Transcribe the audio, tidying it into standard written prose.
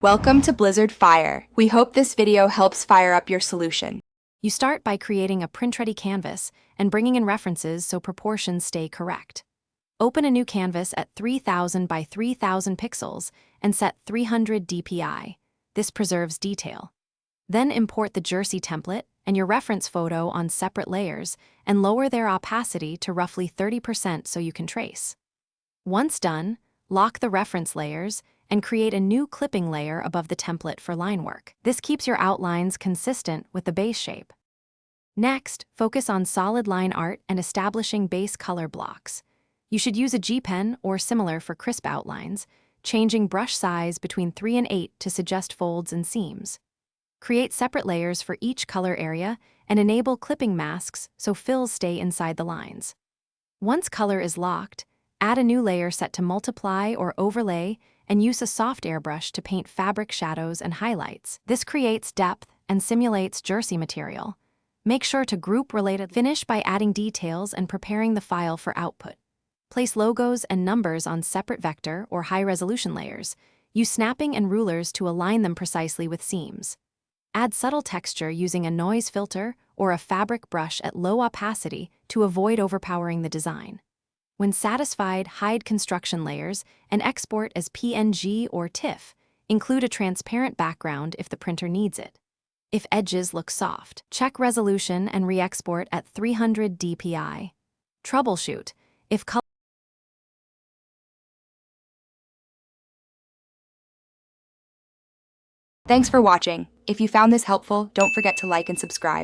Welcome to Blizzard Fire. We hope this video helps fire up your solution. You start by creating a print-ready canvas and bringing in references so proportions stay correct. Open a new canvas at 3000 by 3000 pixels and set 300 dpi. This preserves detail. Then import the jersey template and your reference photo on separate layers and lower their opacity to roughly 30% so you can trace. Once done, lock the reference layers and create a new clipping layer above the template for line work. This keeps your outlines consistent with the base shape. Next, focus on solid line art and establishing base color blocks. You should use a G-pen or similar for crisp outlines, changing brush size between 3 and 8 to suggest folds and seams. Create separate layers for each color area and enable clipping masks so fills stay inside the lines. Once color is locked, add a new layer set to multiply or overlay and use a soft airbrush to paint fabric shadows and highlights. This creates depth and simulates jersey material. Make sure to group related. Finish by adding details and preparing the file for output. Place logos and numbers on separate vector or high-resolution layers. Use snapping and rulers to align them precisely with seams. Add subtle texture using a noise filter or a fabric brush at low opacity to avoid overpowering the design. When satisfied, hide construction layers and export as PNG or TIFF. Include a transparent background if the printer needs it. If edges look soft, check resolution and re-export at 300 dpi. Troubleshoot. If color Thanks for watching. If you found this helpful, don't forget to like and subscribe.